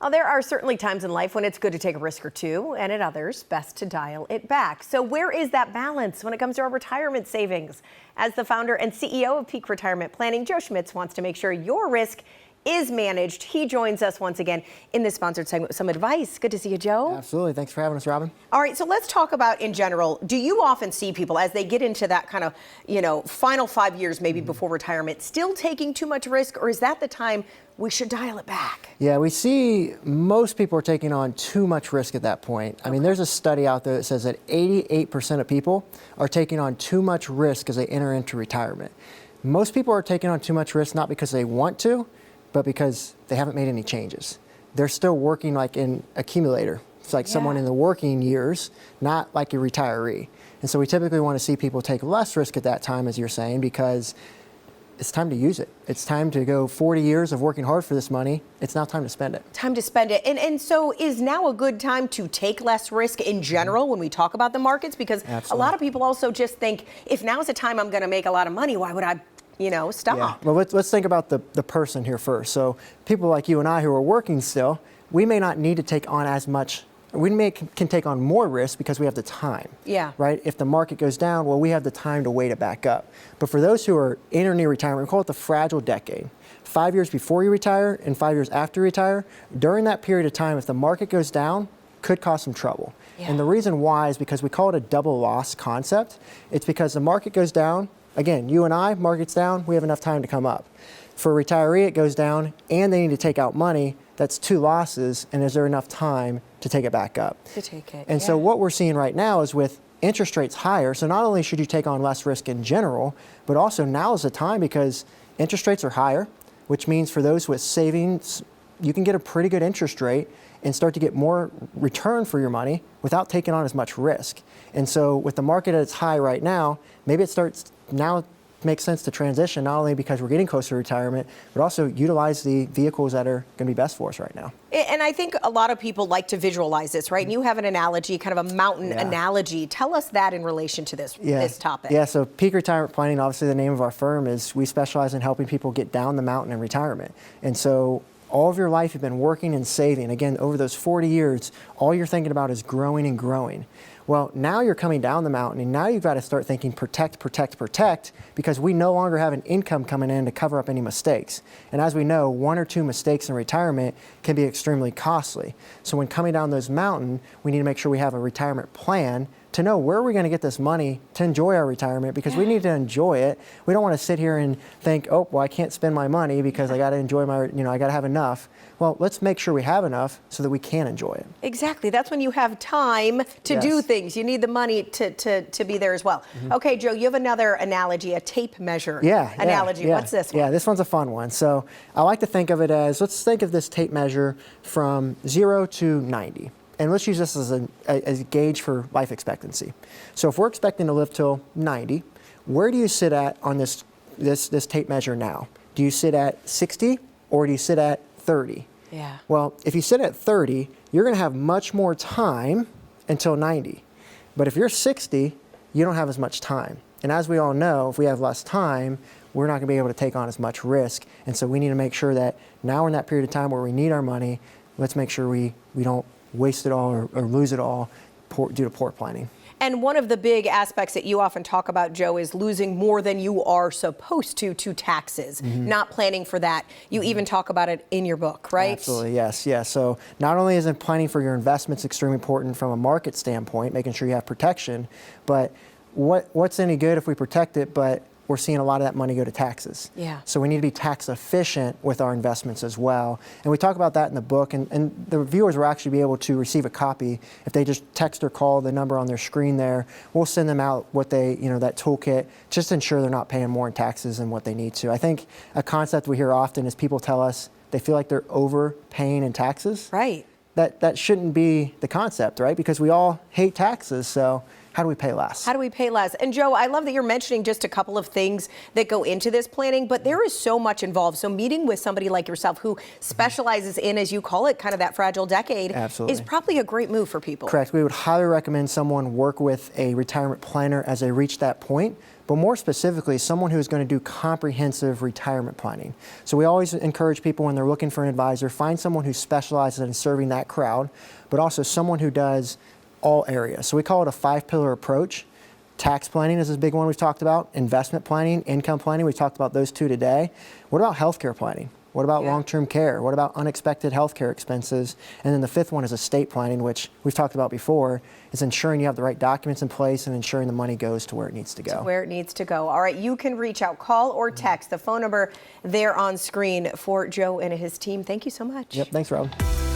Well, there are certainly times in life when it's good to take a risk or two, and at others, best to dial it back. So where is that balance when it comes to our retirement savings? As the founder and CEO of Peak Retirement Planning, Joe Schmitz wants to make sure your risk is managed. He joins us once again in this sponsored segment with some advice. Good to see you, Joe. Absolutely. Thanks for having us, Robyn. All right, so let's talk about in general, do you often see people as they get into that kind of, final 5 years maybe before retirement, still taking too much risk, or is that the time we should dial it back? Yeah, we see most people are taking on too much risk at that point. I mean, there's a study out there that says that 88% of people are taking on too much risk as they enter into retirement. Most people are taking on too much risk not because they want to, but because they haven't made any changes. They're still working like an accumulator. It's like someone in the working years, not like a retiree. And so we typically want to see people take less risk at that time, as you're saying, because it's time to use it. It's time to go 40 years of working hard for this money. It's now time to spend it. Time to spend it. And so is now a good time to take less risk in general when we talk about the markets? Because a lot of people also just think, if now's the time I'm going to make a lot of money, why would I stop? Yeah. Well, let's think about the person here first. So people like you and I who are working still, we may not need to take on as much. We can take on more risk because we have the time. Yeah. Right? If the market goes down, well, we have the time to wait it back up. But for those who are in or near retirement, we call it the fragile decade. 5 years before you retire and 5 years after you retire, during that period of time, if the market goes down, could cause some trouble. Yeah. And the reason why is because we call it a double loss concept. It's because the market goes down. Again, you and I, market's down, we have enough time to come up. For a retiree, it goes down and they need to take out money. That's two losses, and is there enough time to take it back up? To take it, And so what we're seeing right now is with interest rates higher, so not only should you take on less risk in general, but also now is the time because interest rates are higher, which means for those with savings, you can get a pretty good interest rate and start to get more return for your money without taking on as much risk. And so with the market at its high right now, maybe it starts now makes sense to transition, not only because we're getting closer to retirement, but also utilize the vehicles that are going to be best for us right now. And I think a lot of people like to visualize this, right? And you have an analogy, kind of a mountain analogy. Tell us that in relation to this topic. Yeah, so Peak Retirement Planning, obviously the name of our firm, is we specialize in helping people get down the mountain in retirement. And so all of your life you've been working and saving. Again, over those 40 years, all you're thinking about is growing and growing. Well, now you're coming down the mountain, and now you've got to start thinking protect, protect, protect, because we no longer have an income coming in to cover up any mistakes. And as we know, 1 or 2 mistakes in retirement can be extremely costly. So when coming down those mountain, we need to make sure we have a retirement plan to know where we're going to get this money to enjoy our retirement, because we need to enjoy it. We don't want to sit here and think, oh, well, I can't spend my money because I got to enjoy my, I got to have enough. Well, let's make sure we have enough so that we can enjoy it. Exactly. That's when you have time to do things. You need the money to be there as well. Okay, Joe, you have another analogy, a tape measure analogy. What's this one? Yeah, this one's a fun one. So I like to think of it as, let's think of this tape measure from 0 to 90. And let's use this as a gauge for life expectancy. So if we're expecting to live till 90, where do you sit at on this tape measure now? Do you sit at 60 or do you sit at 30? Yeah. Well, if you sit at 30, you're going to have much more time until 90. But if you're 60, you don't have as much time. And as we all know, if we have less time, we're not going to be able to take on as much risk. And so we need to make sure that now we're in that period of time where we need our money. Let's make sure we don't waste it all or lose it all due to poor planning. And one of the big aspects that you often talk about, Joe, is losing more than you are supposed to taxes, not planning for that. You even talk about it in your book, right? Absolutely, yes. So not only is planning for your investments extremely important from a market standpoint, making sure you have protection, but what's any good if we protect it, but we're seeing a lot of that money go to taxes. Yeah. So we need to be tax efficient with our investments as well. And we talk about that in the book, and the viewers will actually be able to receive a copy if they just text or call the number on their screen there. We'll send them out what they, that toolkit, just to ensure they're not paying more in taxes than what they need to. I think a concept we hear often is people tell us they feel like they're overpaying in taxes. Right. That shouldn't be the concept, right? Because we all hate taxes. So how do we pay less? How do we pay less? And Joe, I love that you're mentioning just a couple of things that go into this planning, but there is so much involved. So meeting with somebody like yourself who specializes in, as you call it, kind of that fragile decade is probably a great move for people. Correct. We would highly recommend someone work with a retirement planner as they reach that point, but more specifically, someone who is going to do comprehensive retirement planning. So we always encourage people when they're looking for an advisor, find someone who specializes in serving that crowd, but also someone who does all areas. So we call it a 5-pillar approach. Tax planning is a big one we've talked about. Investment planning, income planning, we've talked about those 2 today. What about healthcare planning? What about long-term care? What about unexpected healthcare expenses? And then the 5th one is estate planning, which we've talked about before. It's ensuring you have the right documents in place and ensuring the money goes to where it needs to go. To where it needs to go. All right, you can reach out, call or text the phone number there on screen for Joe and his team. Thank you so much. Yep, thanks, Robyn.